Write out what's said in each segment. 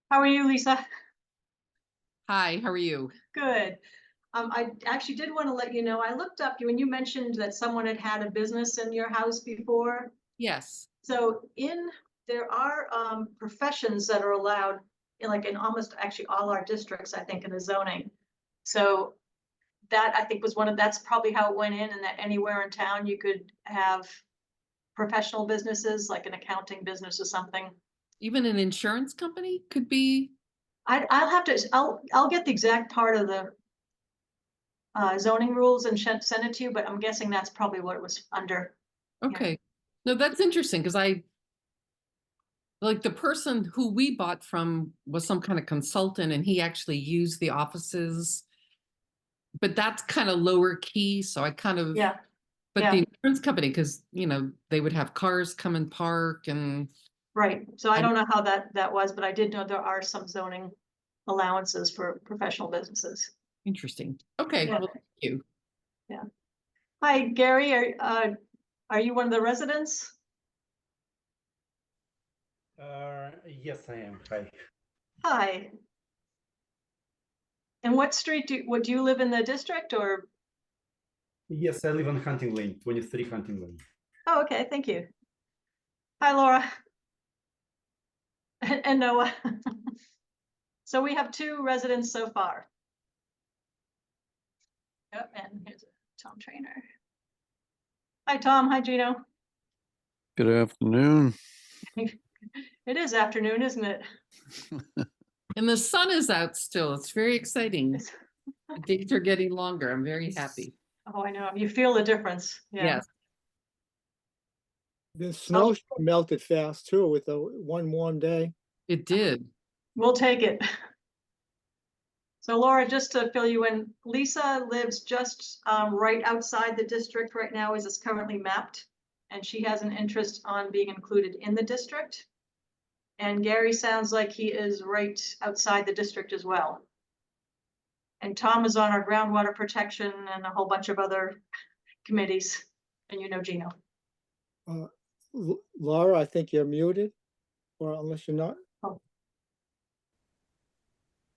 How are you, Lisa? Hi, how are you? Good. I actually did want to let you know, I looked up you when you mentioned that someone had had a business in your house before. Yes. So there are professions that are allowed in almost actually all our districts, I think, in the zoning. So that I think was that's probably how it went in, and that anywhere in town you could have professional businesses like an accounting business or something. Even an insurance company could be. I'll have to, I'll get the exact part of the zoning rules and send it to you, but I'm guessing that's probably what it was under. Yeah. Okay. No, that's interesting because I like the person who we bought from was some kind of consultant and he actually used the offices, but that's kind of lower key. So I kind of, Yeah. but Yeah. the insurance company, because, they would have cars come and park and Right. So I I, don't know how that was, but I did know there are some zoning allowances for professional businesses. interesting. Okay. Yeah. Well, thank you. Yeah. Hi, Gary. Are you one of the residents? Yes, I am. Hi. Hi. And what street do you live in the district or? Yes, I live on Hunting Lane, 23 Hunting Lane. Oh, okay. Thank you. Hi, Laura and Noah. So we have two residents so far. Yep. And here's Tom Trainer. Hi, Tom. Hi, Gino. Good afternoon. It is afternoon, isn't it? And the sun is out still. It's very exciting. It's- The days are getting longer. I'm very happy. Oh, I know. You feel the difference. Yeah. Yes, The snow melted fast too with the one warm day. it did. We'll take it. So Laura, just to fill you in, Lisa lives just right outside the district right now as it's currently mapped. And she has an interest on being included in the district. And Gary sounds like he is right outside the district as well. And Tom is on our groundwater protection and a whole bunch of other committees. And you know Gino. Laura, I think you're muted, or unless you're not. Oh,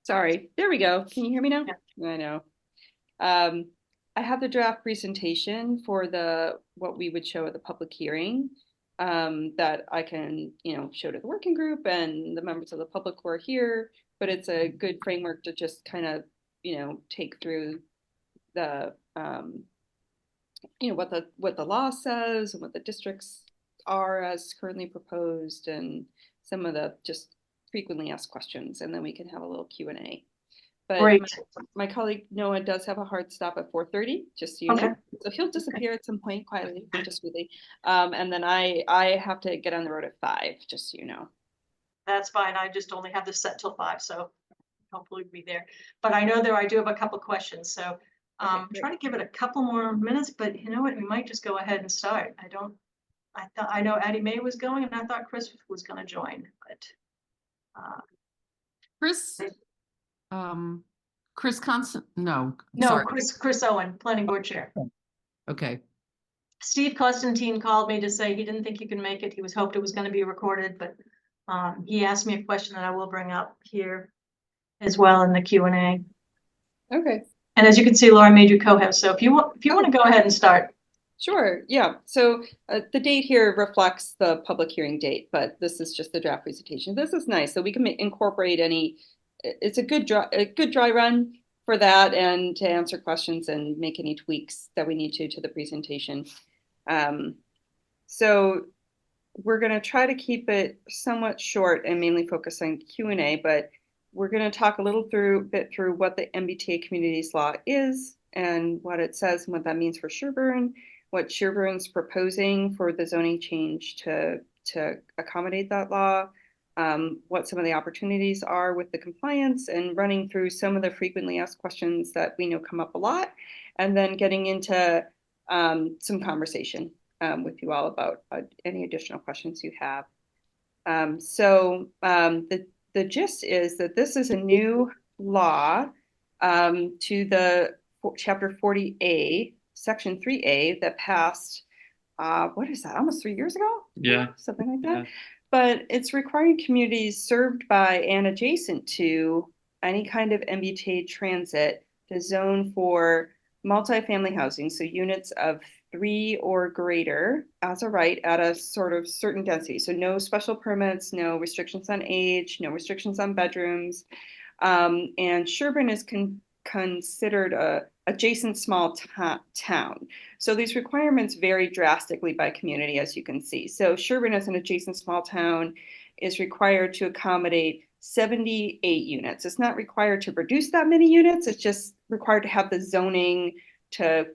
Sorry, there we go. Can you hear me now? yeah. I know. Um, I have the draft presentation for what we would show at the public hearing that I can, show to the working group and the members of the public who are here. But it's a good framework to just kind of, take through the, what the law says and what the districts are as currently proposed, and some of the just frequently asked questions, and then we can have a little Q&A. But Great. my colleague Noah does have a hard stop at 4:30, just so you Okay. know. So he'll disappear at some point quietly, just really. And then I have to get on the road at 5, just so you know. That's fine. I just only have this set till 5, so hopefully we'll be there. But I know I do have a couple questions, so Okay, try to give it a couple more minutes, but you know what, we might just go ahead and start. I know Addie Mae was going and I thought Chris was gonna join, but Chris, Chris Constant, no, no, sorry. Chris Owen, planning board chair. Okay. Steve Constantine called me to say he didn't think he could make it. He hoped it was gonna be recorded, but he asked me a question that I will bring up here as well in the Q&A. Okay. And as you can see, Laura made you co-host. So if you want to go ahead and start. Sure. Yeah. So the date here reflects the public hearing date, but this is just the draft presentation. This is nice, so we can incorporate any. It's a good dry run for that, and to answer questions and make any tweaks that we need to the presentation. So we're going to try to keep it somewhat short and mainly focus on Q&A, but we're going to talk a little bit through what the MBTA communities law is and what it says and what that means for Sherborn, what Sherborn's proposing for the zoning change to accommodate that law, what some of the opportunities are with the compliance, and running through some of the frequently asked questions that we know come up a lot, and then getting into some conversation with you all about any additional questions you have. The gist is that this is a new law to the Chapter 40A, Section 3A that passed, what is that, almost 3 years ago? Yeah. Something like that. but it's requiring communities served by and adjacent to any kind of MBTA transit to zone for multifamily housing, so units of 3 or greater as a right at a sort of certain density. So no special permits, no restrictions on age, no restrictions on bedrooms. And Sherborn is considered a adjacent small town. So these requirements vary drastically by community, as you can see. So Sherborn, as an adjacent small town, is required to accommodate 78 units. It's not required to produce that many units. It's just required to have the zoning to,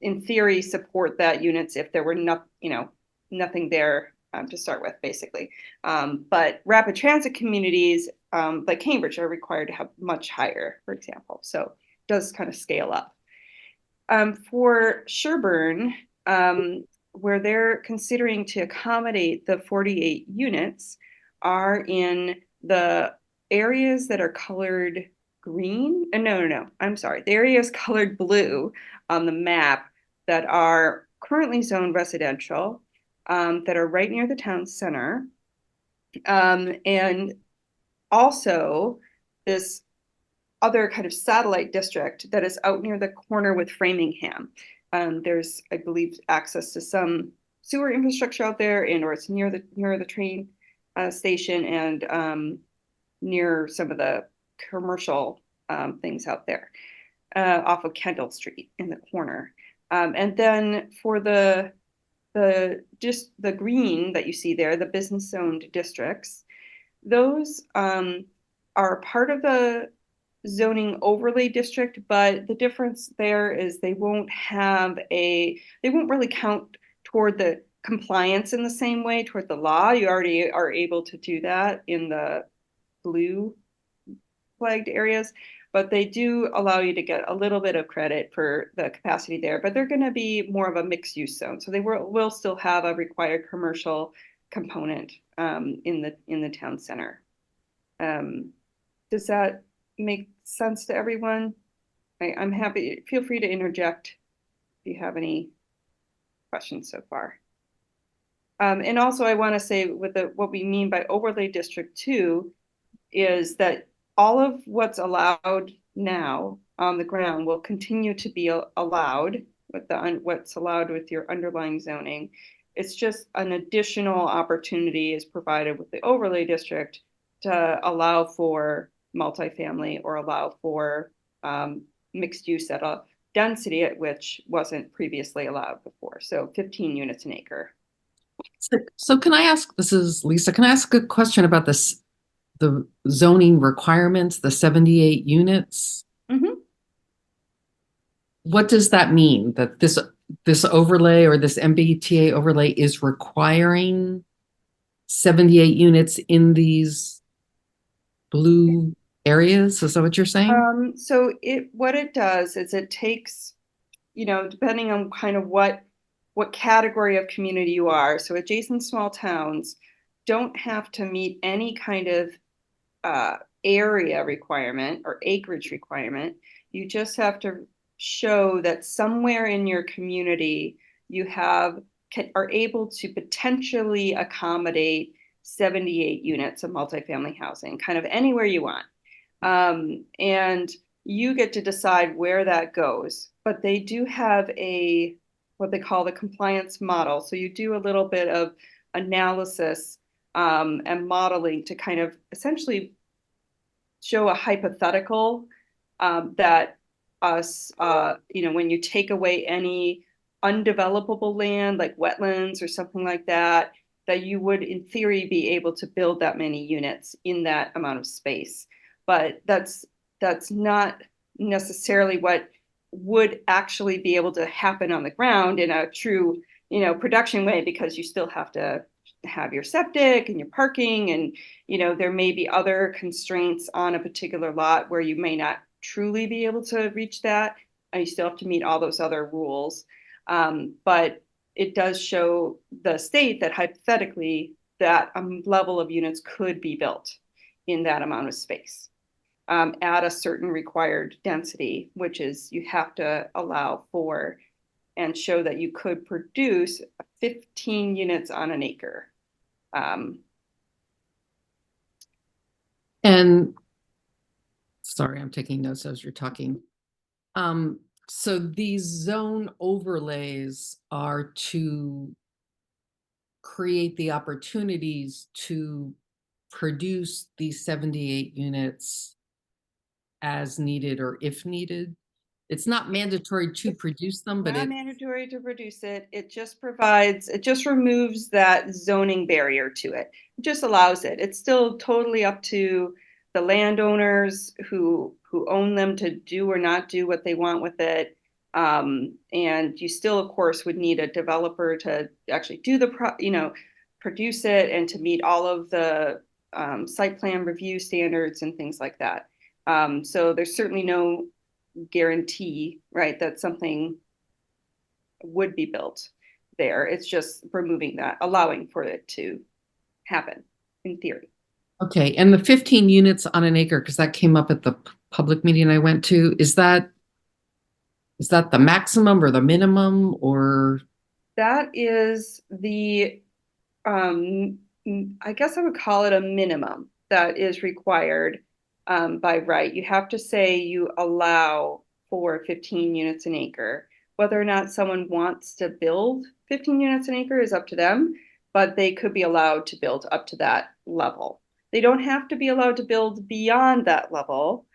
in theory, support that units if there were nothing there to start with, basically. But rapid transit communities like Cambridge are required to have much higher, for example. So it does kind of scale up. For Sherborn, where they're considering to accommodate the 48 units, are in the areas that are colored green. No, I'm sorry. The areas colored blue on the map that are currently zoned residential, that are right near the town center. And also this other kind of satellite district that is out near the corner with Framingham. There's, I believe, access to some sewer infrastructure out there, and or it's near the train station, and near some of the commercial things out there off of Kendall Street in the corner. And then for the green that you see there, the business zoned districts, those are part of the zoning overlay district, but the difference there is they won't really count toward the compliance in the same way toward the law. You already are able to do that in the blue flagged areas, but they do allow you to get a little bit of credit for the capacity there, but they're going to be more of a mixed use zone. So they will still have a required commercial component in the town center. Does that make sense to everyone? I'm happy. Feel free to interject if you have any questions so far. And also, I want to say what we mean by overlay district 2 is that all of what's allowed now on the ground will continue to be allowed with what's allowed with your underlying zoning. It's just an additional opportunity is provided with the overlay district to allow for multifamily or allow for mixed use at a density at which wasn't previously allowed before. So 15 units an acre. So can I ask, this is Lisa, can I ask a question about this, the zoning requirements, the 78 units? Mm-hmm. What does that mean? That this overlay or this MBTA overlay is requiring 78 units in these blue areas? Is that what you're saying? So what it does is it takes, depending on kind of what category of community you are. So adjacent small towns don't have to meet any kind of area requirement or acreage requirement. You just have to show that somewhere in your community you are able to potentially accommodate 78 units of multifamily housing, kind of anywhere you want. And you get to decide where that goes. But they do have what they call the compliance model. So you do a little bit of analysis and modeling to kind of essentially show a hypothetical that when you take away any undevelopable land like wetlands or something like that, that you would in theory be able to build that many units in that amount of space. But that's not necessarily what would actually be able to happen on the ground in a true, production way, because you still have to have your septic and your parking, and there may be other constraints on a particular lot where you may not truly be able to reach that, and you still have to meet all those other rules. But it does show the state that hypothetically that level of units could be built in that amount of space at a certain required density, which is you have to allow for and show that you could produce 15 units on an acre. And sorry, I'm taking notes as you're talking. So these zone overlays are to create the opportunities to produce these 78 units as needed or if needed. It's not mandatory to produce them, but Not it, mandatory to produce it. It just provides, it just removes that zoning barrier to it. It just allows it. It's still totally up to the landowners who own them to do or not do what they want with it. And you still, of course, would need a developer to actually do the produce it and to meet all of the site plan review standards and things like that. So there's certainly no guarantee, right, that something would be built there. It's just removing that, allowing for it to happen in theory. okay. And the 15 units on an acre, because that came up at the public meeting I went to, is that the maximum or the minimum or? That is the, I guess I would call it a minimum that is required by right. You have to say you allow for 15 units an acre. Whether or not someone wants to build 15 units an acre is up to them, but they could be allowed to build up to that level. They don't have to be allowed to build beyond that level,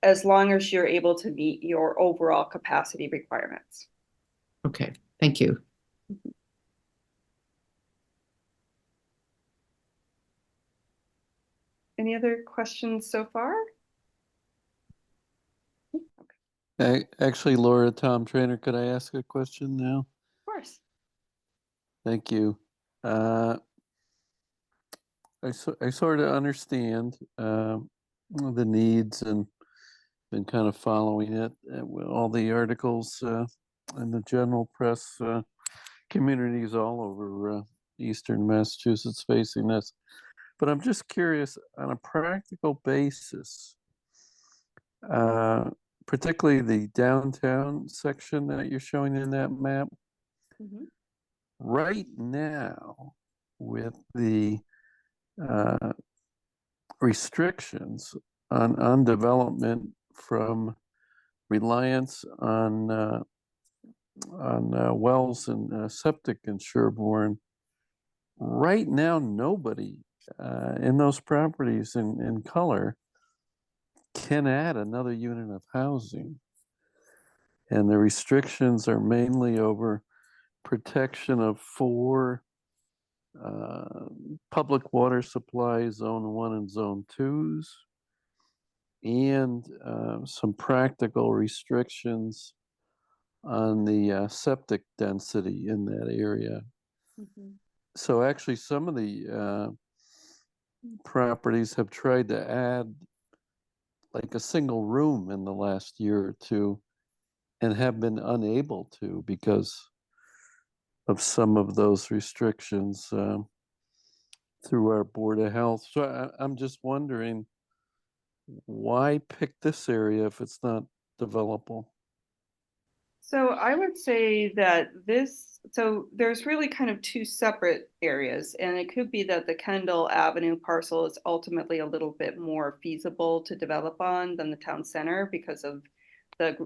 as long as you're able to meet your overall capacity requirements. Okay, thank you. Any other questions so far? Actually, Laura, Tom Trainer, could I ask a question now? Of course. Thank you. I sort of understand the needs and been kind of following it, all the articles in the general press, communities all over Eastern Massachusetts facing this. But I'm just curious, on a practical basis, particularly the downtown section that you're showing in that map, right now, with the restrictions on development from reliance on wells and septic in Sherborn, right now nobody in those properties in color can add another unit of housing. And the restrictions are mainly over protection of 4 public water supply, zone 1 and zone 2s, and some practical restrictions on the septic density in that area. So actually some of the properties have tried to add like a single room in the last year or two and have been unable to because of some of those restrictions through our Board of Health. So I'm just wondering, why pick this area if it's not developable? So I would say that so there's really kind of 2 separate areas, and it could be that the Kendall Avenue parcel is ultimately a little bit more feasible to develop on than the town center because of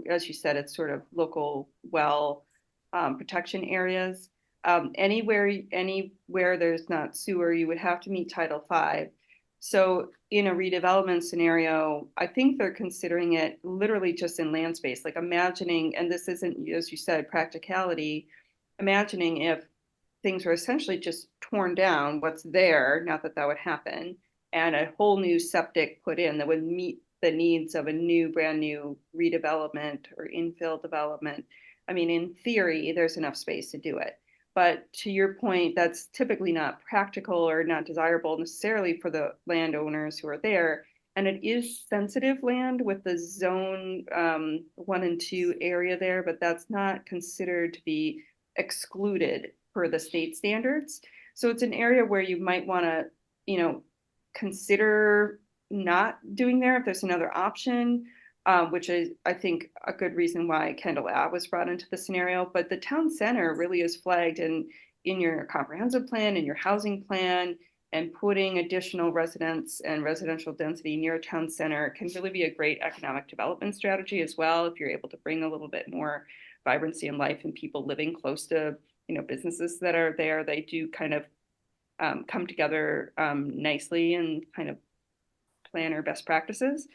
as you said, it's sort of local well protection areas. Anywhere there's not sewer, you would have to meet Title V. So in a redevelopment scenario, I think they're considering it literally just in land space, like imagining, and this isn't, as you said, practicality, imagining if things were essentially just torn down, what's there, not that that would happen, and a whole new septic put in that would meet the needs of a brand new redevelopment or infill development. I mean, in theory, there's enough space to do it. But to your point, that's typically not practical or not desirable necessarily for the landowners who are there. And it is sensitive land with the zone 1 and 2 area there, but that's not considered to be excluded per the state standards. So it's an area where you might want to, consider not doing there if there's another option. Which is, I think, a good reason why Kendall Ave was brought into the scenario. But the town center really is flagged in your comprehensive plan, in your housing plan, and putting additional residents and residential density near a town center can really be a great economic development strategy as well. If you're able to bring a little bit more vibrancy and life and people living close to, businesses that are there, they do kind of come together nicely and kind of plan our best practices.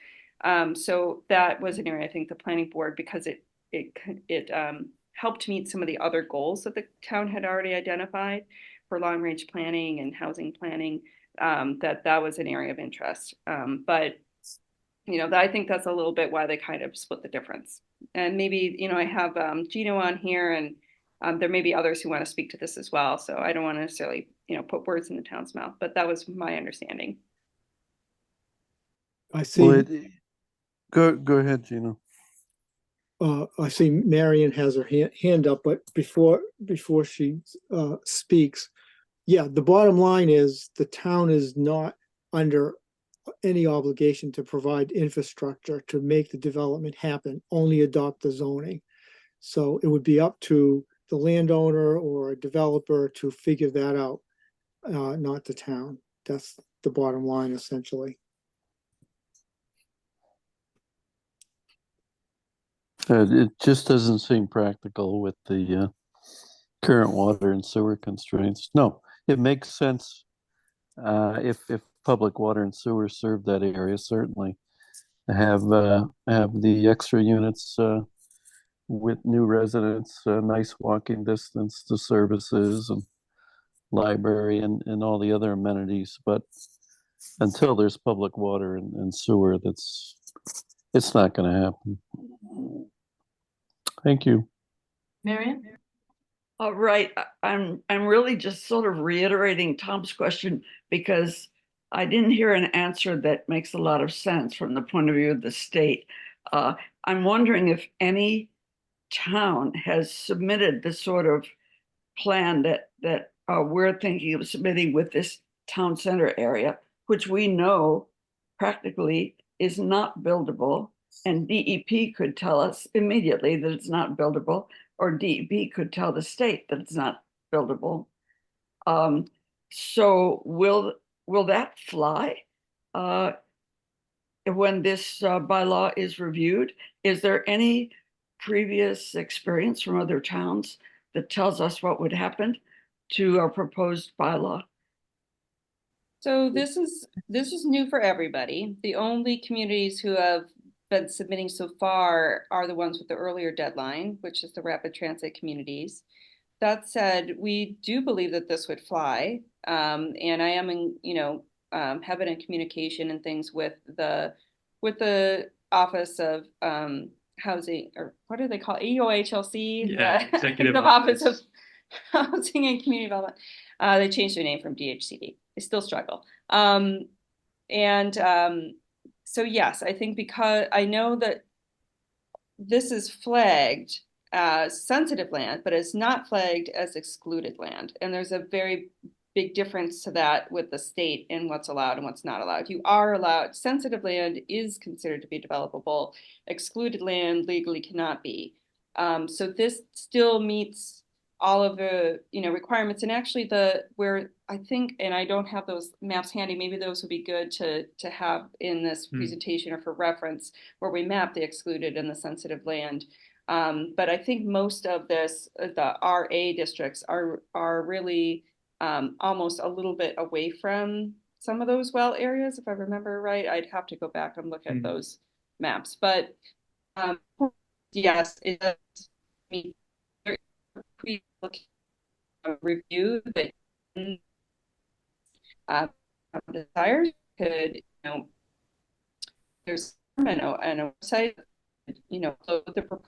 So that was an area, I think the planning board, because it helped meet some of the other goals that the town had already identified for long range planning and housing planning, that was an area of interest. But I think that's a little bit why they kind of split the difference. And maybe, I have Gino on here, and there may be others who want to speak to this as well. So I don't want to necessarily, put words in the town's mouth, but that was my understanding. I see. Well, go ahead, Gino. I see Marion has her hand up, but before she speaks, yeah, the bottom line is the town is not under any obligation to provide infrastructure to make the development happen, only adopt the zoning. So it would be up to the landowner or a developer to figure that out, not the town. That's the bottom line, essentially. It just doesn't seem practical with the current water and sewer constraints. No, it makes sense if public water and sewer serve that area, certainly. Have the extra units with new residents, nice walking distance to services and library and all the other amenities. But until there's public water and sewer, it's not going to happen. Thank you. Marion? All right, I'm really just sort of reiterating Tom's question because I didn't hear an answer that makes a lot of sense from the point of view of the state. I'm wondering if any town has submitted the sort of plan that we're thinking of submitting with this town center area, which we know practically is not buildable, and DEP could tell us immediately that it's not buildable, or DEP could tell the state that it's not buildable. So will that fly when this bylaw is reviewed? Is there any previous experience from other towns that tells us what would happen to our proposed bylaw? So this is new for everybody. The only communities who have been submitting so far are the ones with the earlier deadline, which is the rapid transit communities. That said, we do believe that this would fly, and I am in, have been in communication and things with the Office of Housing, or what do they call it? EOHLC? Yeah, Executive the Office of Housing and Community Development. They changed their name from DHCD. They still struggle. So yes, I think because I know that this is flagged as sensitive land, but it's not flagged as excluded land. And there's a very big difference to that with the state and what's allowed and what's not allowed. You are allowed, sensitive land is considered to be developable. Excluded land legally cannot be. So this still meets all of the requirements, and actually where I think, and I don't have those maps handy, maybe those would be good to have in this presentation or for reference, where we map the excluded and the sensitive land. But I think most of this, the RA districts are really almost a little bit away from some of those well areas, if I remember right. I'd have to go back and look at those maps, but yes, it does mean review that desires could, there's an website, the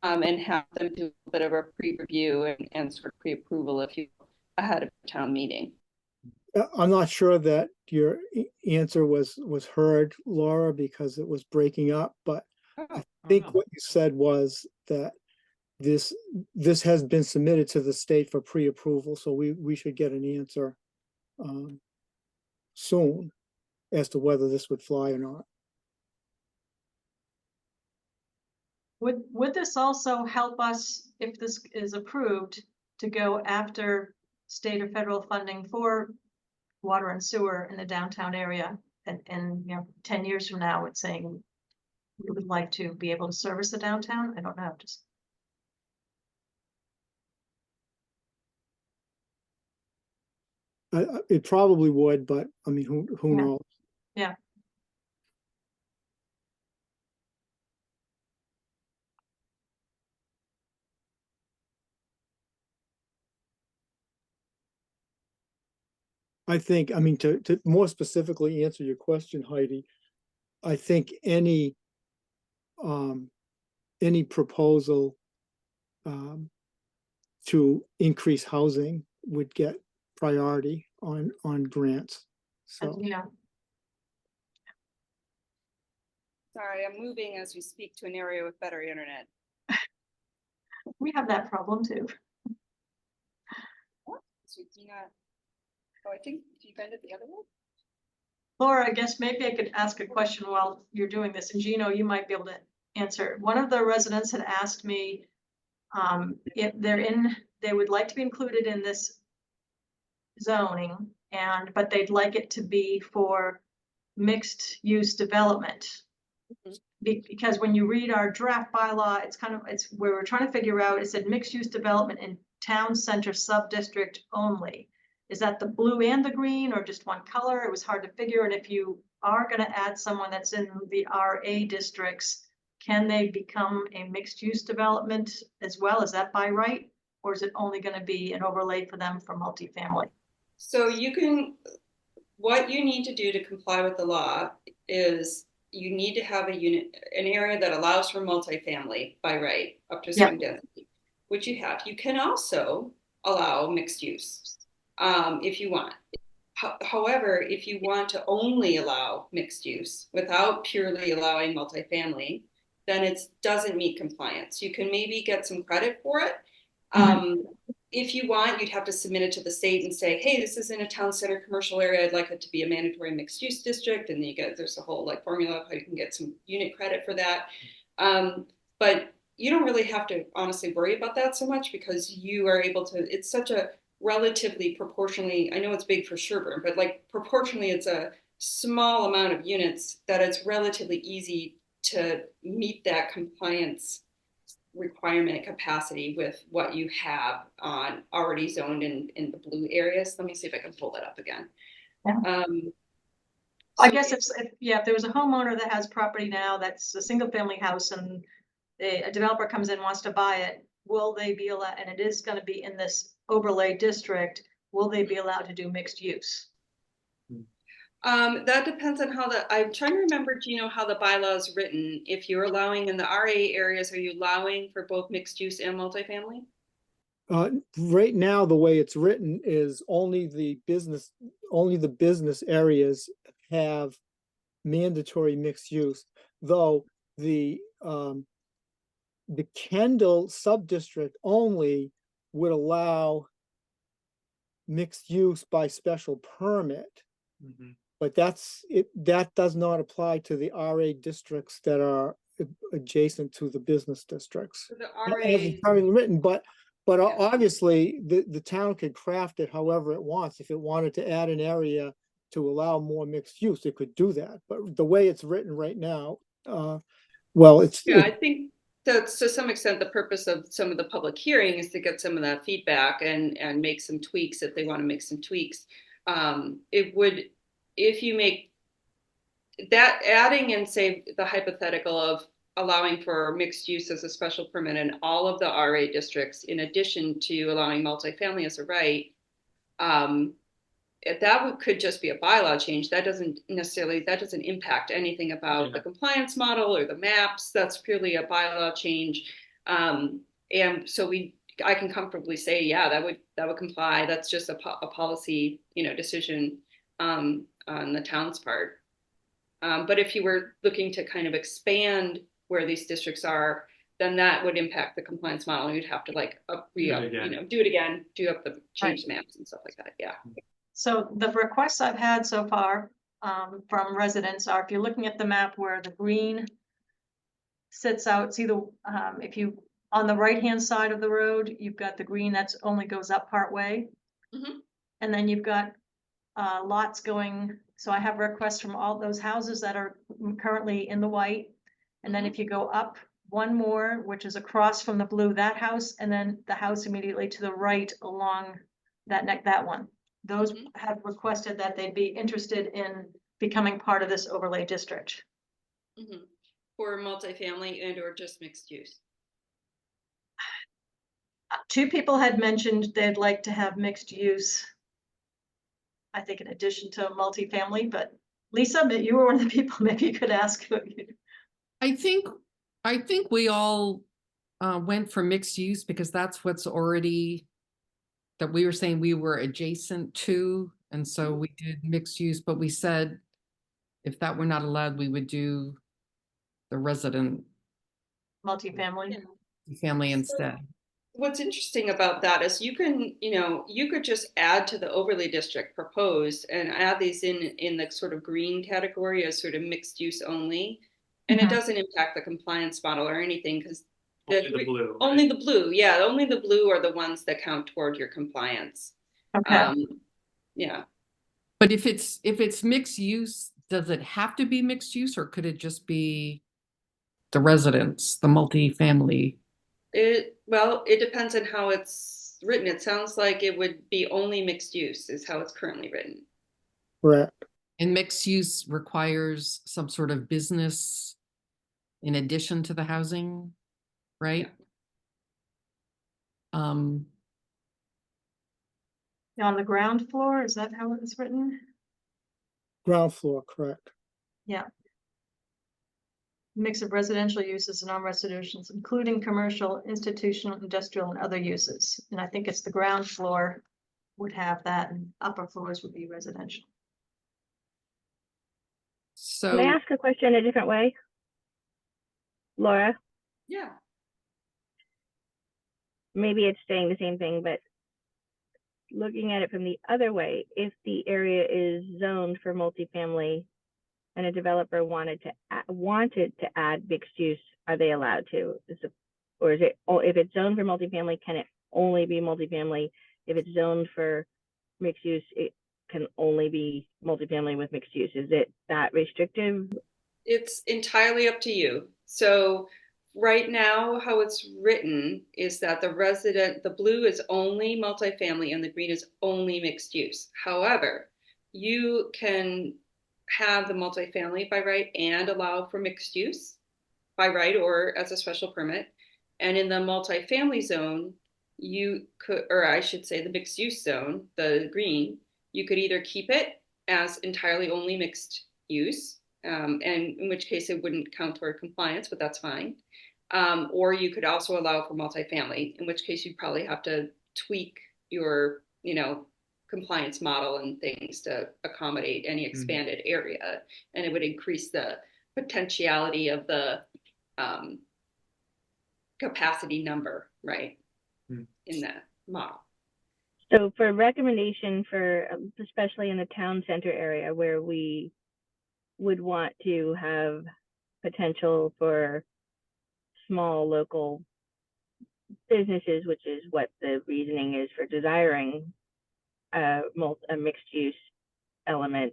and have them do a bit of a pre-review and sort of pre-approval if you ahead of the town meeting. I'm not sure that your answer was heard, Laura, because it was breaking up, but I think what you said was that this has been submitted to the state for pre-approval, so we should get an answer soon as to whether this would fly or not. Would this also help us, if this is approved, to go after state or federal funding for water and sewer in the downtown area. And, 10 years from now, it's saying we would like to be able to service the downtown. I don't know, just. It probably would, but I mean, who Yeah. knows? Yeah. I think, I mean, to more specifically answer your question, Heidi, I think any proposal to increase housing would get priority on grants. So, Yeah, Sorry, I'm moving as we speak to an area with better internet. we have that problem too. So do you not, oh, I think, do you bend it the other way? Laura, I guess maybe I could ask a question while you're doing this, and Gino, you might be able to answer. One of the residents had asked me if they would like to be included in this zoning, but they'd like it to be for mixed use development. Because when you read our draft bylaw, it's where we're trying to figure out, it said mixed use development in town center sub-district only. Is that the blue and the green or just one color? It was hard to figure. And if you are going to add someone that's in the RA districts, can they become a mixed use development as well? Is that by right? Or is it only going to be an overlay for them for multifamily? So what you need to do to comply with the law is you need to have an area that allows for multifamily by right up to a certain density, which you have. You can also allow mixed use if you want. However, if you want to only allow mixed use without purely allowing multifamily, then it doesn't meet compliance. You can maybe get some credit for it. If you want, you'd have to submit it to the state and say, hey, this is in a town center commercial area. I'd like it to be a mandatory mixed use district. And then there's a whole formula of how you can get some unit credit for that. But you don't really have to honestly worry about that so much because you are able to, it's such a relatively proportionally, I know it's big for Sherborn, but proportionally it's a small amount of units that it's relatively easy to meet that compliance requirement capacity with what you have on already zoned in the blue areas. Let me see if I can pull that up again. Yeah. I guess if there was a homeowner that has property now that's a single family house and a developer comes in, wants to buy it, will they be allowed, and it is going to be in this overlay district, will they be allowed to do mixed use? That depends on I'm trying to remember, Gino, how the bylaw is written. If you're allowing in the RA areas, are you allowing for both mixed use and multifamily? Right now, the way it's written is only the business areas have mandatory mixed use, though the Kendall sub-district only would allow mixed use by special permit. But that does not apply to the RA districts that are adjacent to the business districts. So the As it's currently written, but Yeah. obviously the town could craft it however it wants. If it wanted to add an area to allow more mixed use, it could do that. But the way it's written right now, I think that to some extent the purpose of some of the public hearing is to get some of that feedback and make some tweaks if they want to make some tweaks. It would, if you make that adding in, say, the hypothetical of allowing for mixed use as a special permit in all of the RA districts, in addition to allowing multifamily as a right, could just be a bylaw change. That doesn't impact anything about the compliance model or the maps. That's purely a bylaw change. And so I can comfortably say, yeah, that would comply. That's just a policy, decision on the town's part. But if you were looking to kind of expand where these districts are, then that would impact the compliance model. You'd have to do it again, do up the change maps and stuff like that. Yeah. So the requests I've had so far from residents are, if you're looking at the map where the green sits out, see if you, on the right-hand side of the road, you've got the green that's only goes up part way. Mhm. And then you've got lots going, so I have requests from all those houses that are currently in the white. And then if you go up one more, which is across from the blue, that house, and then the house immediately to the right along that one. Those have requested that they'd be interested in becoming part of this overlay district. For multifamily and or just mixed use. Two people had mentioned they'd like to have mixed use. I think in addition to multifamily, but Lisa, you were one of the people, maybe you could ask. I think we all went for mixed use because that's what's already that we were saying we were adjacent to, and so we did mixed use, but we said if that were not allowed, we would do the resident Multifamily. family instead. What's interesting about that is you can, you could just add to the overlay district proposed and add these in the sort of green category as sort of mixed use only. And it doesn't impact the compliance model or anything because Only the blue. Only the blue, yeah. Only the blue are the ones that count toward your compliance. Okay. Yeah. But if it's mixed use, does it have to be mixed use, or could it just be the residents, the multifamily? Well, it depends on how it's written. It sounds like it would be only mixed use is how it's currently written. Correct. And mixed use requires some sort of business in addition to the housing, right? On the ground floor, is that how it's written? Ground floor, correct. Yeah. Mix of residential uses and non-residential, including commercial, institutional, industrial, and other uses. And I think it's the ground floor would have that, and upper floors would be residential. So Can I ask a question a different way? Laura, Yeah. maybe it's saying the same thing, but looking at it from the other way, if the area is zoned for multifamily and a developer wanted to add mixed use, are they allowed to? Or is it, if it's zoned for multifamily, can it only be multifamily? If it's zoned for mixed use, it can only be multifamily with mixed use. Is it that restrictive? It's entirely up to you. So right now, how it's written is that the blue is only multifamily and the green is only mixed use. However, you can have the multifamily by right and allow for mixed use by right or as a special permit. And in the multifamily zone, you could, or I should say the mixed use zone, the green, you could either keep it as entirely only mixed use, and in which case it wouldn't count toward compliance, but that's fine. Or you could also allow for multifamily, in which case you'd probably have to tweak your, compliance model and things to accommodate any expanded area, and it would increase the potentiality of the capacity number, right, in the model. So for recommendation for, especially in the town center area where we would want to have potential for small local businesses, which is what the reasoning is for desiring a mixed use element,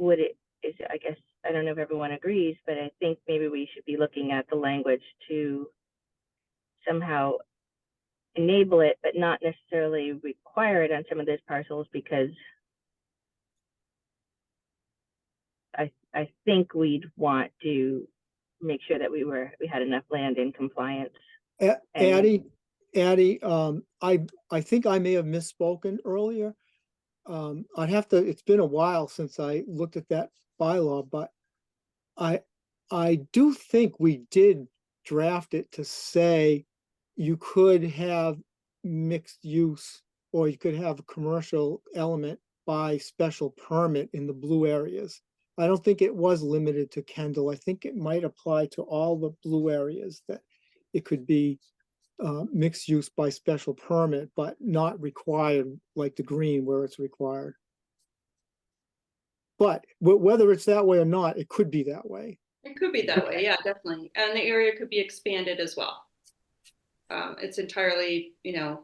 I guess, I don't know if everyone agrees, but I think maybe we should be looking at the language to somehow enable it, but not necessarily require it on some of those parcels, because I think we'd want to make sure that we had enough land in compliance. Addie, I think I may have misspoken earlier. It's been a while since I looked at that bylaw, but I do think we did draft it to say you could have mixed use, or you could have a commercial element by special permit in the blue areas. I don't think it was limited to Kendall. I think it might apply to all the blue areas, that it could be mixed use by special permit, but not required like the green where it's required. But whether it's that way or not, it could be that way. It could be that way, yeah, definitely. And the area could be expanded as well. It's entirely, in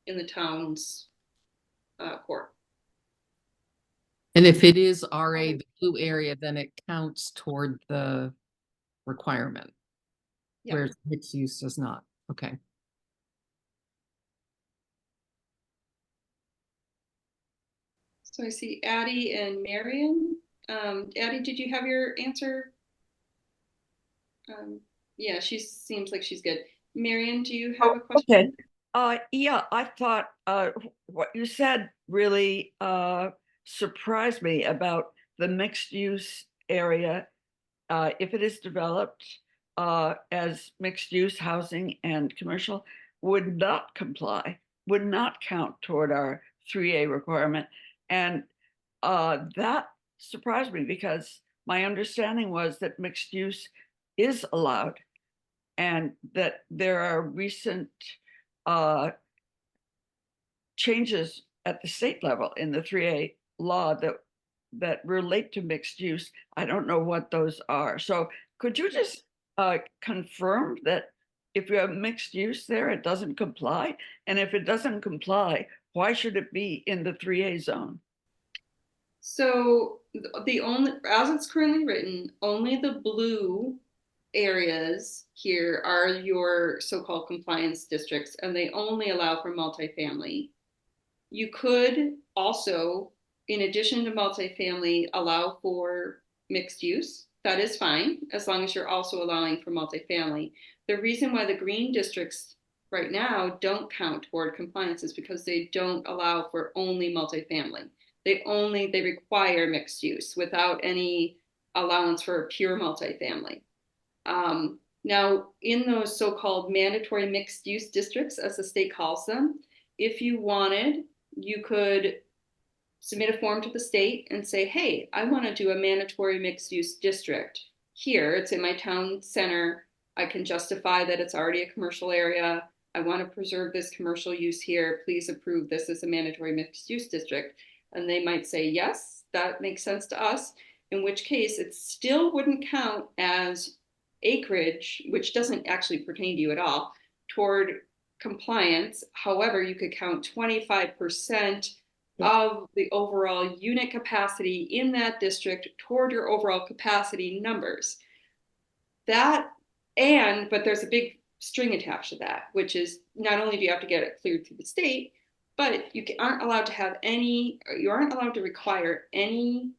the town's core. And if it is RA, the blue area, then it counts toward the requirement. Yeah. Whereas mixed use does not. Okay. So I see Addie and Marion. Addie, did you have your answer? Yeah, she seems like she's good. Marion, do you have a question? Okay. Yeah, I thought what you said really surprised me about the mixed use area. If it is developed as mixed use housing and commercial, would not comply, would not count toward our 3A requirement. And that surprised me because my understanding was that mixed use is allowed and that there are recent changes at the state level in the 3A law that relate to mixed use. I don't know what those are. So could you just confirm that if you have mixed use there, it doesn't comply? And if it doesn't comply, why should it be in the 3A zone? So the only, as it's currently written, only the blue areas here are your so-called compliance districts, and they only allow for multifamily. You could also, in addition to multifamily, allow for mixed use. That is fine, as long as you're also allowing for multifamily. The reason why the green districts right now don't count toward compliance is because they don't allow for only multifamily. They require mixed use without any allowance for pure multifamily. Now, in those so-called mandatory mixed use districts, as the state calls them, if you wanted, you could submit a form to the state and say, hey, I want to do a mandatory mixed use district here. It's in my town center. I can justify that it's already a commercial area. I want to preserve this commercial use here. Please approve this as a mandatory mixed use district. And they might say, yes, that makes sense to us, in which case it still wouldn't count as acreage, which doesn't actually pertain to you at all, toward compliance. However, you could count 25% of the overall unit capacity in that district toward your overall capacity numbers. But there's a big string attached to that, which is not only do you have to get it cleared through the state, but you aren't allowed to require any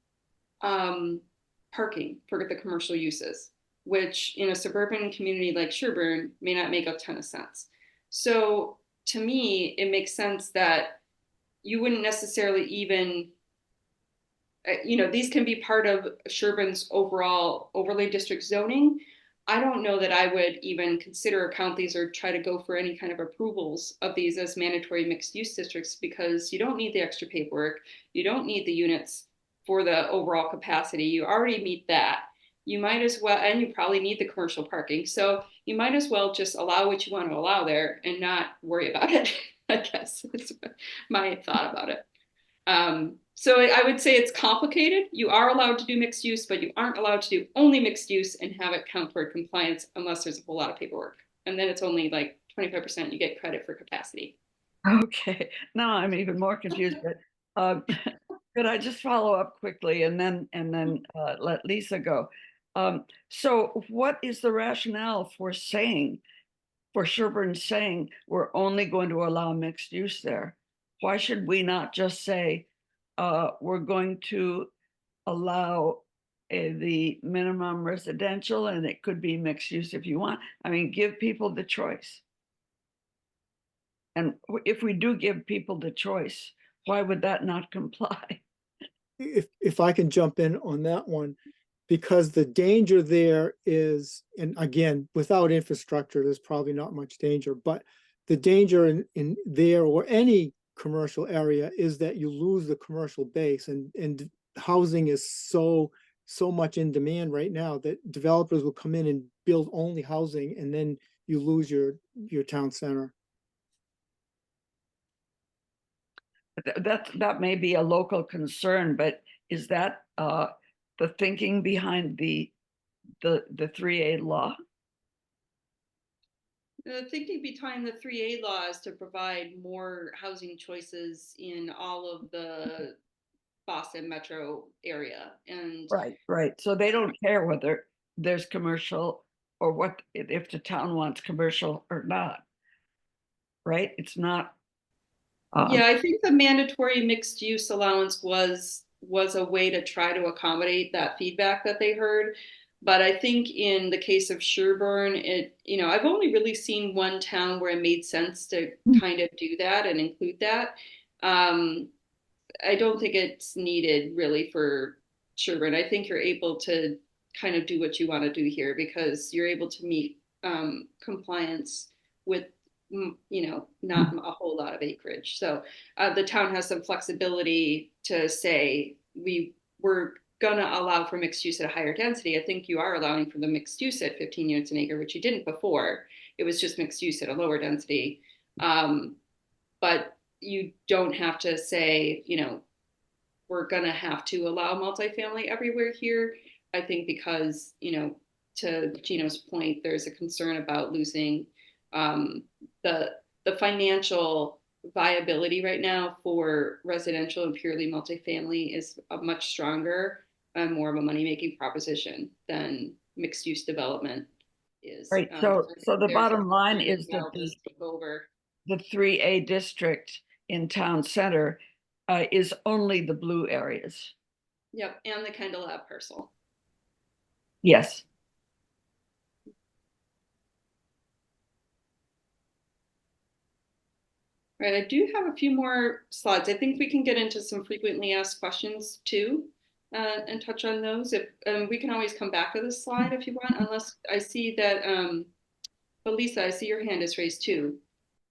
parking for the commercial uses, which in a suburban community like Sherborn may not make a ton of sense. So to me, it makes sense that you wouldn't necessarily even, these can be part of Sherborn's overall overlay district zoning. I don't know that I would even consider or count these or try to go for any kind of approvals of these as mandatory mixed use districts, because you don't need the extra paperwork. You don't need the units for the overall capacity. You already meet that. You might as well, and you probably need the commercial parking. So you might as well just allow what you want to allow there and not worry about it, I guess is my thought about it. So I would say it's complicated. You are allowed to do mixed use, but you aren't allowed to do only mixed use and have it count toward compliance unless there's a whole lot of paperwork. And then it's only like 25% you get credit for capacity. Okay, now I'm even more confused, but could I just follow up quickly and then let Lisa go? So what is the rationale for Sherborn saying we're only going to allow mixed use there? Why should we not just say we're going to allow the minimum residential and it could be mixed use if you want? I mean, give people the choice. And if we do give people the choice, why would that not comply? If I can jump in on that one, because the danger there is, and again, without infrastructure, there's probably not much danger, but the danger in there or any commercial area is that you lose the commercial base, and housing is so much in demand right now that developers will come in and build only housing, and then you lose your town center. That may be a local concern, but is that the thinking behind the 3A law? The thinking behind the 3A law is to provide more housing choices in all of the Boston metro area. And Right. So they don't care whether there's commercial or what, if the town wants commercial or not. Right? It's not. yeah, I think the mandatory mixed use allowance was a way to try to accommodate that feedback that they heard. But I think in the case of Sherborn, I've only really seen one town where it made sense to kind of do that and include that. I don't think it's needed really for Sherborn. I think you're able to kind of do what you want to do here because you're able to meet compliance with, not a whole lot of acreage. So the town has some flexibility to say we're gonna allow for mixed use at a higher density. I think you are allowing for the mixed use at 15 units an acre, which you didn't before. It was just mixed use at a lower density. But you don't have to say, we're gonna have to allow multifamily everywhere here. I think because, to Gino's point, there's a concern about losing the financial viability right now for residential and purely multifamily is a much stronger and more of a money-making proposition than mixed-use development is. Right. So the bottom line is that just take over. the 3A district in town center is only the blue areas. Yep, and the Kendall Ave parcel. Yes. Right, I do have a few more slides. I think we can get into some frequently asked questions too, and touch on those. If we can always come back to this slide if you want, unless I see that, but Lisa, I see your hand is raised too.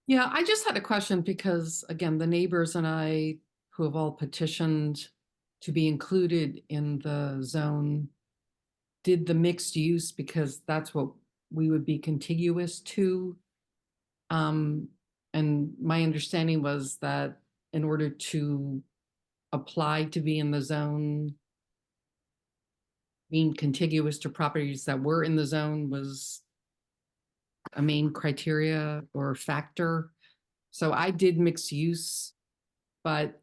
Yeah, I just had a question because, again, the neighbors and I, who have all petitioned to be included in the zone, did the mixed use because that's what we would be contiguous to. And my understanding was that in order to apply to be in the zone, being contiguous to properties that were in the zone was a main criteria or factor. So I did mixed use, but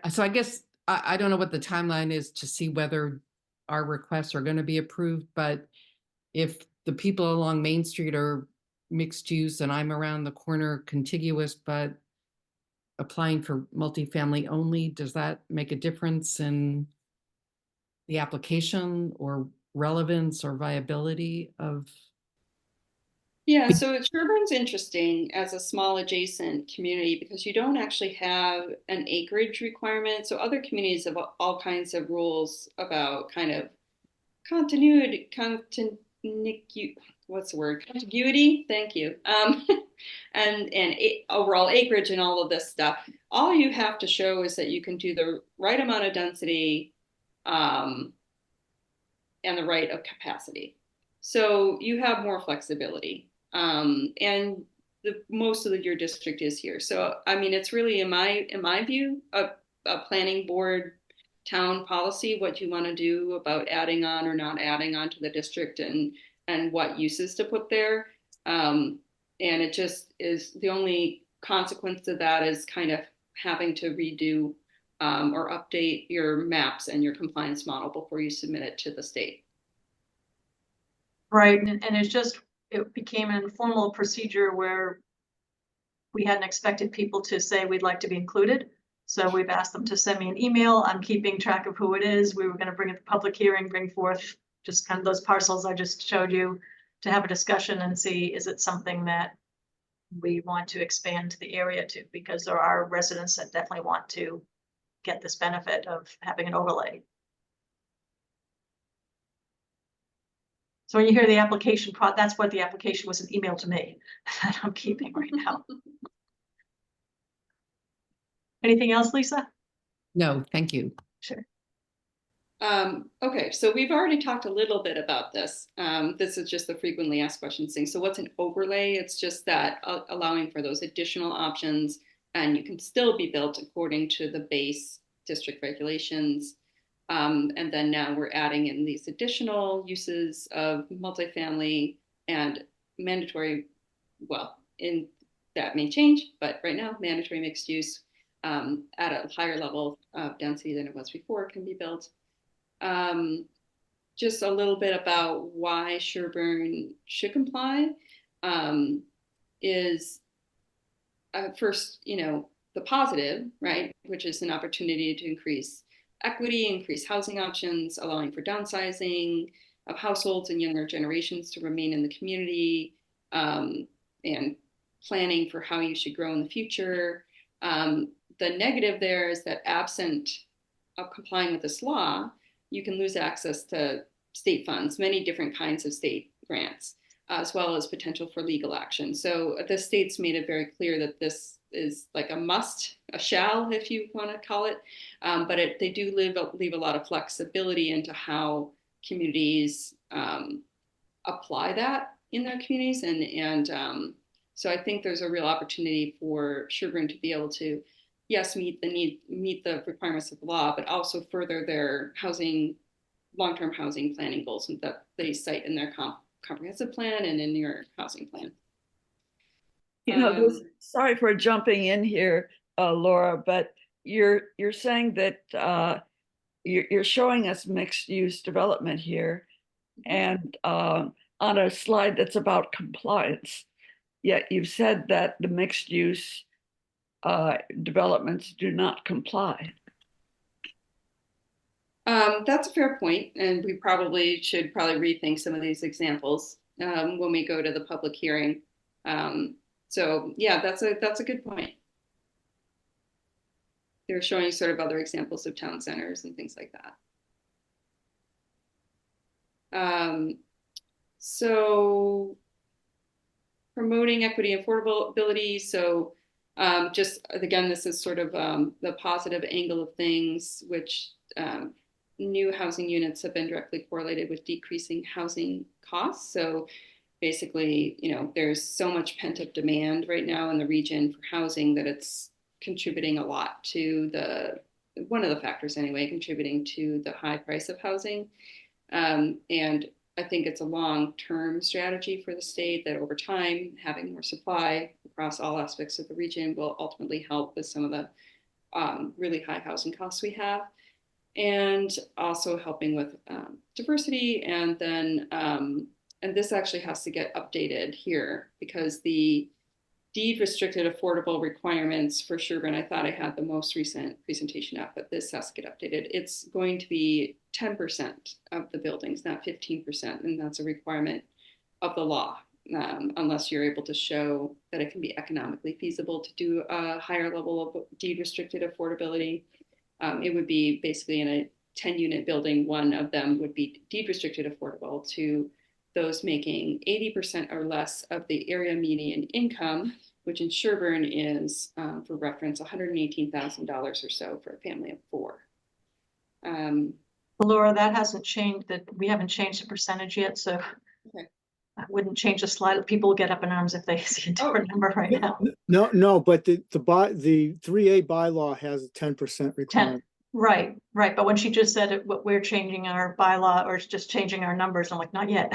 so I guess I don't know what the timeline is to see whether our requests are going to be approved, but if the people along Main Street are mixed use and I'm around the corner contiguous, but applying for multifamily only, does that make a difference in the application or relevance or viability of? Yeah, so Sherborn's interesting as a small adjacent community because you don't actually have an acreage requirement. So other communities have all kinds of rules about kind of what's the word? Contiguity. Thank you. And overall acreage and all of this stuff. All you have to show is that you can do the right amount of density, and the right of capacity. So you have more flexibility. And most of your district is here. So, I mean, it's really, in my view, a planning board town policy, what you want to do about adding on or not adding on to the district and what uses to put there. And it just is the only consequence of that is kind of having to redo or update your maps and your compliance model before you submit it to the state. Right, and it became an informal procedure where we hadn't expected people to say we'd like to be included. So we've asked them to send me an email. I'm keeping track of who it is. We were going to bring it to public hearing, bring forth just kind of those parcels I just showed you to have a discussion and see, is it something that we want to expand the area to? Because there are residents that definitely want to get this benefit of having an overlay. So when you hear the application, that's what the application was, an email to me that I'm keeping right now. Anything else, Lisa? No, thank you. Sure. Okay, so we've already talked a little bit about this. This is just the frequently asked questions thing. So what's an overlay? It's just that allowing for those additional options, and you can still be built according to the base district regulations. And then now we're adding in these additional uses of multifamily and mandatory, well, in that may change, but right now, mandatory mixed use at a higher level of density than it was before can be built. Just a little bit about why Sherborn should comply is first, the positive, right, which is an opportunity to increase equity, increase housing options, allowing for downsizing of households and younger generations to remain in the community, and planning for how you should grow in the future. The negative there is that absent of complying with this law, you can lose access to state funds, many different kinds of state grants, as well as potential for legal action. So the state's made it very clear that this is like a must, a shall, if you want to call it. But they do leave a lot of flexibility into how communities apply that in their communities. And so I think there's a real opportunity for Sherborn to be able to, yes, meet the requirements of the law, but also further their long-term housing planning goals that they cite in their comprehensive plan and in your housing plan. Sorry for jumping in here, Laura, but you're saying that you're showing us mixed use development here, and on a slide that's about compliance. Yet you've said that the mixed use developments do not comply. That's a fair point, and we should rethink some of these examples when we go to the public hearing. So yeah, that's a good point. They're showing sort of other examples of town centers and things like that. So promoting equity and affordability. So just again, this is sort of the positive angle of things, which new housing units have been directly correlated with decreasing housing costs. So basically, there's so much pent-up demand right now in the region for housing that it's contributing a lot to one of the factors anyway, contributing to the high price of housing. And I think it's a long-term strategy for the state that over time, having more supply across all aspects of the region will ultimately help with some of the really high housing costs we have, and also helping with diversity. And then, and this actually has to get updated here because the deed restricted affordable requirements for Sherborn, I thought I had the most recent presentation up, but this has to get updated. It's going to be 10% of the buildings, not 15%. And that's a requirement of the law, unless you're able to show that it can be economically feasible to do a higher level of deed restricted affordability. It would be basically in a 10-unit building, one of them would be deed restricted affordable to those making 80% or less of the area median income, which in Sherborn is, for reference, $118,000 or so for a family of 4. Laura, that hasn't changed, that we haven't changed the percentage yet, so okay. I wouldn't change the slide. People get up in arms if they see a different number right now. No, but the 3A bylaw has a 10% requirement. Right. But when she just said it, we're changing our bylaw or it's just changing our numbers, I'm like, not yet.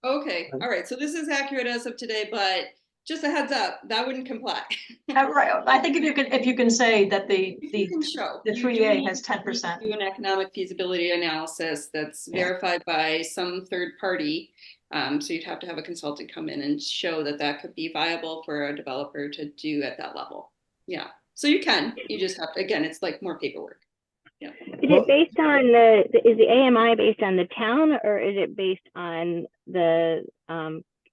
Okay, all right. So this is accurate as of today, but just a heads up, that wouldn't comply. Right. I think if you can say that the 3A has 10%. Do an economic feasibility analysis that's verified by some third party. So you'd have to have a consultant come in and show that could be viable for a developer to do at that level. Yeah. So you just have to, again, it's like more paperwork. Yeah. Is it based on is the AMI based on the town or is it based on the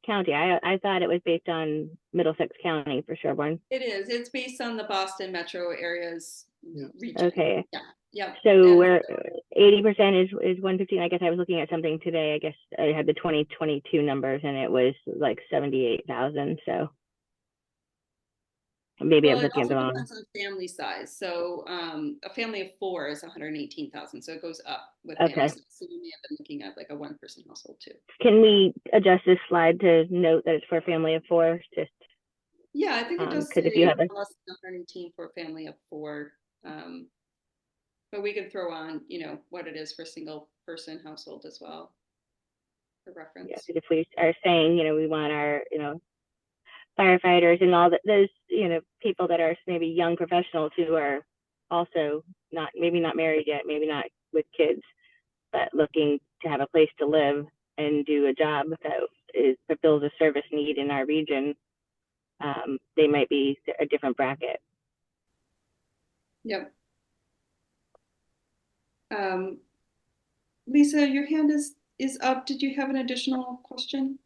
county? I thought it was based on Middlesex County for Sherborn. It is. It's based on the Boston metro area's region. Okay. Yeah. So where 80% is 115. I guess I was looking at something today. I guess I had the 2022 numbers and it was like 78,000. So maybe I was looking at the wrong. It also depends on family size. So a family of 4 is 118,000. So it goes up with family size. So you may have been looking at like a 1-person household too. Can we adjust this slide to note that it's for a family of 4? Just I think it does say if you have less than 118 for a family of 4. But we can throw on, what it is for a single person household as well. for reference. Yeah, 'cause if we are saying, we want our, firefighters and all that, those, people that are maybe young professionals who are also maybe not married yet, maybe not with kids, but looking to have a place to live and do a job that fulfills a service need in our region, they might be a different bracket. Yep. Lisa, your hand is up. Did you have an additional question?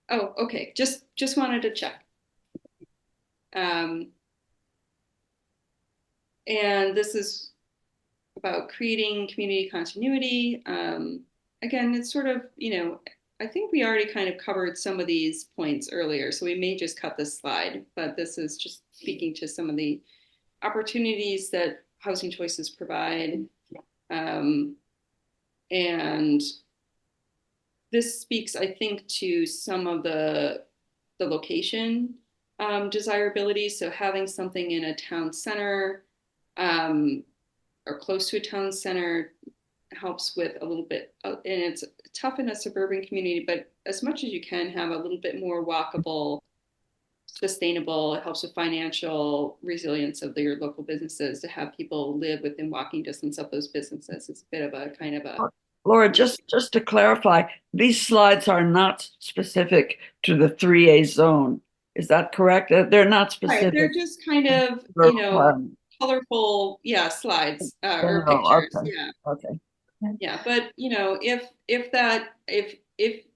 Oh, okay. Just wanted to check. And this is about creating community continuity. Again, it's sort of, I think we already kind of covered some of these points earlier, so we may just cut this slide, but this is just speaking to some of the opportunities that housing choices provide. And this speaks, I think, to some of the location desirability. So having something in a town center or close to a town center helps with a little bit, and it's tough in a suburban community, but as much as you can have a little bit more walkable, sustainable. It helps with financial resilience of your local businesses to have people live within walking distance of those businesses. It's a bit of a kind of a. Laura, just to clarify, these slides are not specific to the 3A zone. Is that correct? They're not specific. Right, they're just kind of, colorful, slides or pictures. Okay. Yeah. Okay. Yeah, but if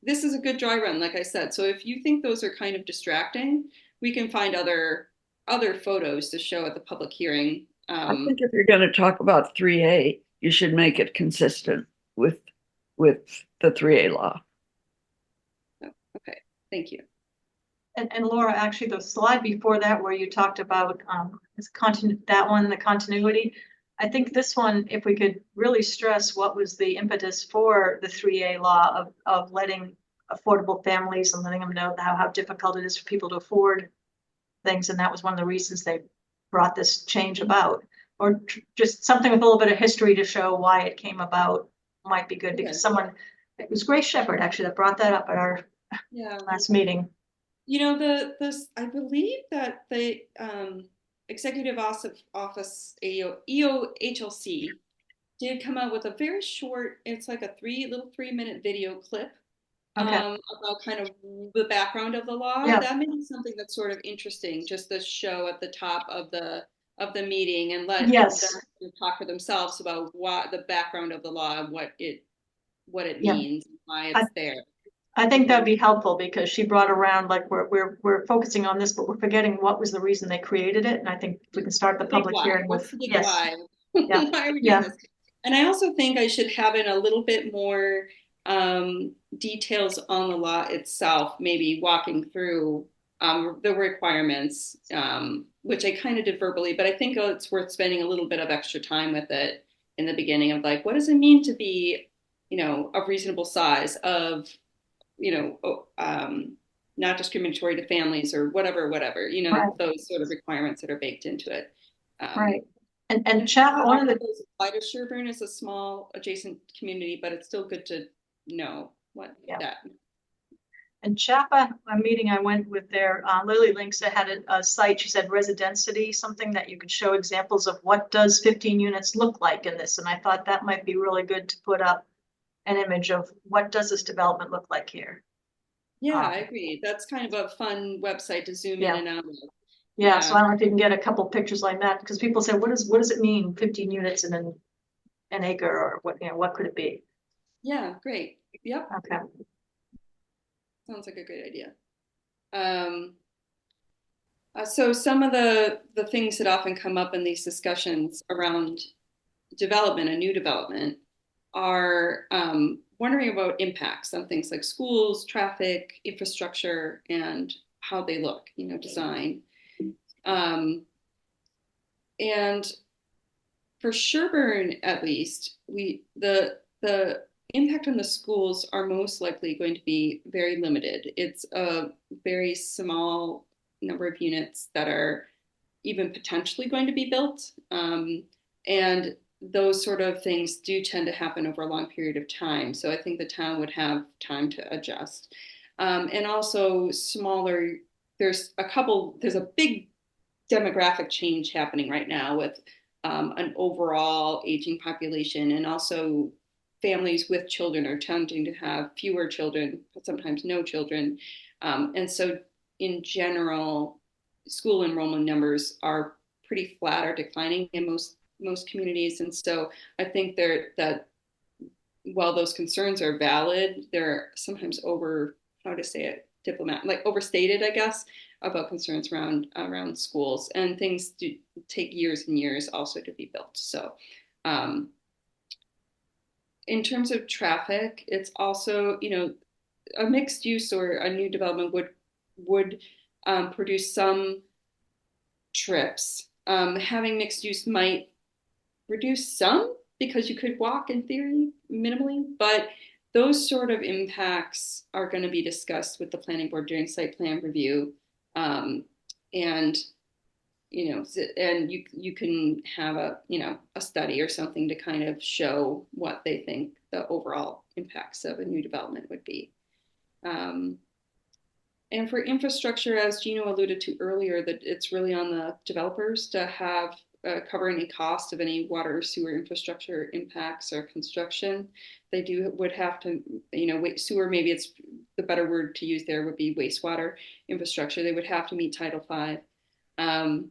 this is a good dry run, like I said, so if you think those are kind of distracting, we can find other photos to show at the public hearing. I think if you're going to talk about 3A, you should make it consistent with the 3A law. Okay, thank you. And Laura, actually, the slide before that where you talked about the continuity, I think this one, if we could really stress what was the impetus for the 3A law of letting affordable families and letting them know how difficult it is for people to afford things. And that was one of the reasons they brought this change about, or just something with a little bit of history to show why it came about might be good, because it was Grace Shepherd actually that brought that up at our last meeting. I believe that the Executive Office EOHLC did come out with a very short, it's like a 3-minute video clip about kind of the background of the law. Yeah. That may be something that's sort of interesting, just to show at the top of the meeting and let them talk for themselves about what the background of the law, what it means, why it's there. I think that'd be helpful, because she brought around, like, we're focusing on this, but we're forgetting what was the reason they created it. And I think we can start the public hearing with why. Why are we doing this? And I also think I should have in a little bit more details on the law itself, maybe walking through the requirements, which I kind of did verbally, but I think it's worth spending a little bit of extra time with it in the beginning of, like, what does it mean to be, of reasonable size, of not discriminatory to families or whatever, those sort of requirements that are baked into it. Right. And Chapel, one of the apply to Sherborn is a small adjacent community, but it's still good to know what that. And Chapa, a meeting I went with there, Lily Links had a site, she said residentity, something that you could show examples of what does 15 units look like in this. And I thought that might be really good to put up an image of what does this development look like here. Yeah, I agree. That's kind of a fun website to zoom in and out of. Yeah, so I don't know if you can get a couple pictures like that, because people say, what does it mean, 15 units in an acre, or what could it be? Yeah, great. Yep. Okay. Sounds like a great idea. So some of the things that often come up in these discussions around development, a new development, are wondering about impacts on things like schools, traffic, infrastructure, and how they look, design. And for Sherborn, at least, the impact on the schools are most likely going to be very limited. It's a very small number of units that are even potentially going to be built. And those sort of things do tend to happen over a long period of time. So I think the town would have time to adjust. And also smaller, there's a big demographic change happening right now with an overall aging population, and also families with children are tending to have fewer children, but sometimes no children. And so in general, school enrollment numbers are pretty flat or declining in most communities. And so I think that while those concerns are valid, they're sometimes overstated, I guess, about concerns around schools, and things do take years and years also to be built. So in terms of traffic, it's also, a mixed use or a new development would produce some trips. Having mixed use might reduce some, because you could walk in theory minimally, but those sort of impacts are going to be discussed with the planning board during site plan review. And you can have a study or something to kind of show what they think the overall impacts of a new development would be. And for infrastructure, as Gino alluded to earlier, that it's really on the developers to have cover any cost of any water or sewer infrastructure impacts or construction. They would have to, sewer, maybe it's the better word to use there would be wastewater infrastructure. They would have to meet Title V. And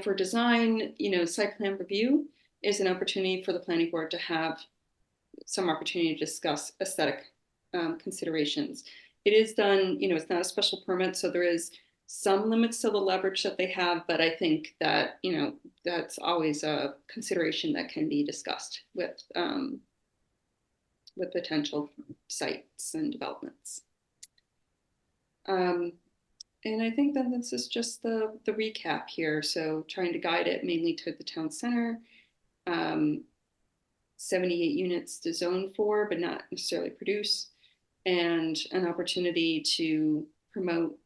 for design, site plan review is an opportunity for the planning board to have some opportunity to discuss aesthetic considerations. It is done, it's not a special permit, so there is some limits to the leverage that they have, but I think that, that's always a consideration that can be discussed with potential sites and developments. And I think that this is just the recap here. So trying to guide it mainly to the town center, 78 units to zone for, but not necessarily produce, and an opportunity to promote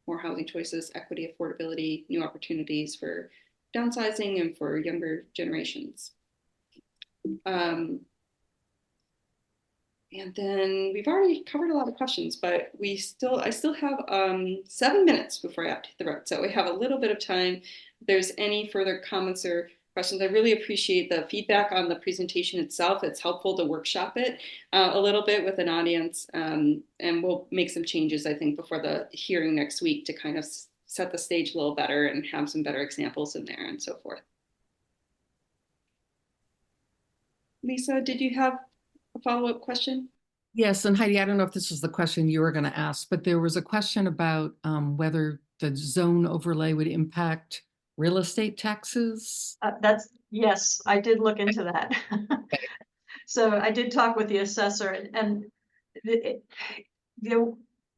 more housing choices, equity, affordability, new opportunities for downsizing and for younger generations. And then we've already covered a lot of questions, but I still have 7 minutes before I have to hit the road. So we have a little bit of time. If there's any further comments or questions, I really appreciate the feedback on the presentation itself. It's helpful to workshop it a little bit with an audience, and we'll make some changes, I think, before the hearing next week to kind of set the stage a little better and have some better examples in there and so forth. Lisa, did you have a follow-up question? Yes, and Heidi, I don't know if this was the question you were going to ask, but there was a question about whether the zone overlay would impact real estate taxes. Yes, I did look into that. So I did talk with the assessor, and the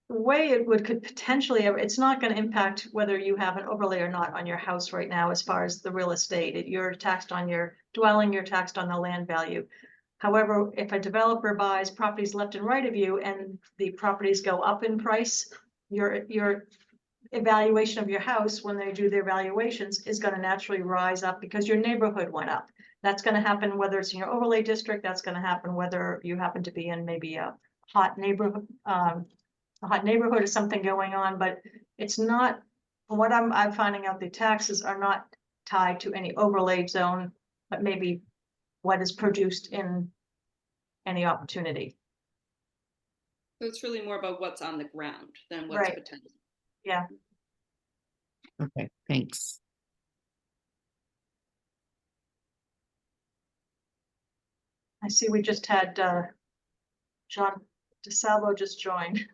way it could potentially, it's not going to impact whether you have an overlay or not on your house right now, as far as the real estate. You're taxed on your dwelling, you're taxed on the land value. However, if a developer buys properties left and right of you and the properties go up in price, your evaluation of your house, when they do their valuations, is going to naturally rise up because your neighborhood went up. That's going to happen whether it's in your overlay district. That's going to happen whether you happen to be in maybe a hot neighborhood or something going on. But it's not, from what I'm finding out, the taxes are not tied to any overlay zone, but maybe what is produced in any opportunity. So it's really more about what's on the ground than what's Right. potential. Yeah. Okay, thanks. I see we just had John DeSalvo just joined.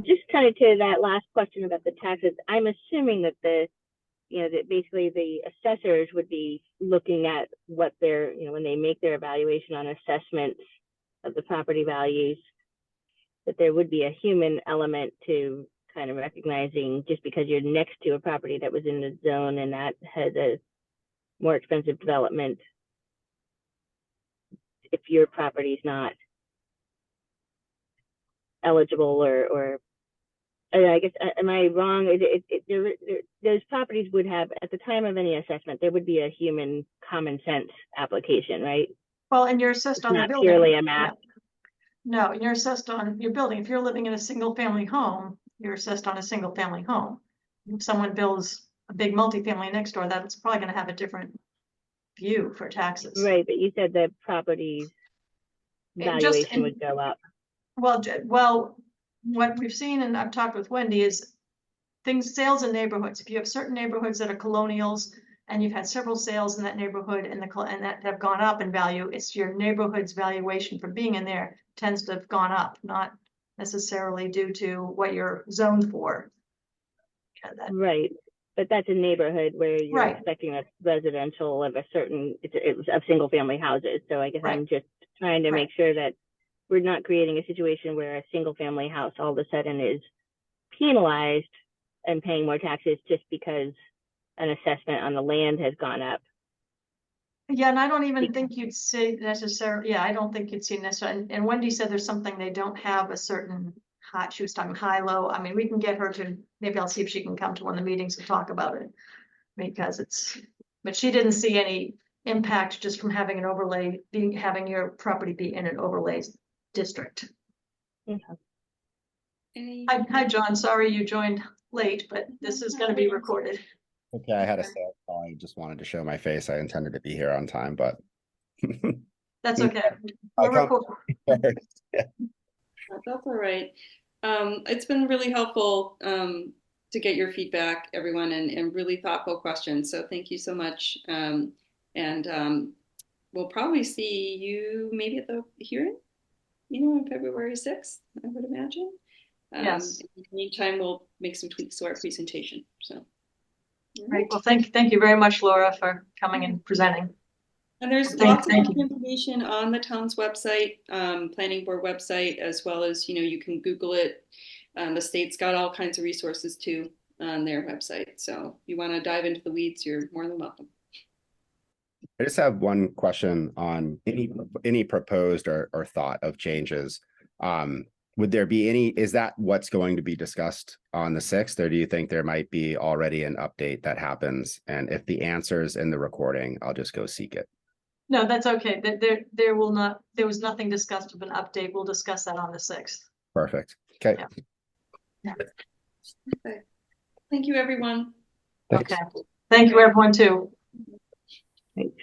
Just kind of to that last question about the taxes, I'm assuming that that basically the assessors would be looking at what their, when they make their evaluation on assessments of the property values, that there would be a human element to kind of recognizing, just because you're next to a property that was in the zone and that has a more expensive development, if your property is not eligible or I guess, am I wrong? Those properties would have, at the time of any assessment, there would be a human common sense application, right? Well, and you're assessed It's on the not building. purely a map. No, you're assessed on your building. If you're living in a single family home, you're assessed on a single family home. If someone builds a big multifamily next door, that's probably gonna have a different view for taxes. Right, but you said the property's valuation would go up. Well, what we've seen, and I've talked with Wendy, is sales in neighborhoods. If you have certain neighborhoods that are colonials and you've had several sales in that neighborhood and that have gone up in value, it's your neighborhood's valuation for being in there tends to have gone up, not necessarily due to what you're zoned for. Right, but that's a neighborhood where you're Right. expecting a residential of a certain, it's of single family houses. So I guess Right. I'm just trying to Right. make sure that we're not creating a situation where a single family house all of a sudden is penalized and paying more taxes just because an assessment on the land has gone up. Yeah, and I don't even think you'd see necessarily, yeah, I don't think you'd see necessarily, and Wendy said there's something they don't have a certain high, she was talking high-low. I mean, we can get her to, maybe I'll see if she can come to one of the meetings and talk about it. Because but she didn't see any impact just from having an overlay, having your property be in an overlay district. Hi, John, sorry you joined late, but this is gonna be recorded. Okay, I had a sales call. I just wanted to show my face. I intended to be here on time, but That's Yeah, okay. I'll We're come recording. yeah. That's all right. It's been really helpful to get your feedback, everyone, and really thoughtful questions. So thank you so much. We'll probably see you maybe at the hearing, on February 6th, I would imagine. Yes. In the meantime, we'll make some tweaks to our presentation. So, all Right, well, thank you very much, Laura, for coming and presenting. And there's lots of information on the town's website, planning board website, as well as, you can Google it. The state's got all kinds of resources too on their website. So if you want to dive into the weeds, you're more than welcome. I just have one question on any proposed or thought of changes. Would there be any, is that what's going to be discussed on the 6th, or do you think there might be already an update that happens? And if the answer is in the recording, I'll just go seek it. No, that's okay. There was nothing discussed of an update. We'll discuss that on the 6th. Perfect. Okay. Yeah. Okay. Thank you, everyone. Thanks. Okay. Thank you, everyone, too. Thanks.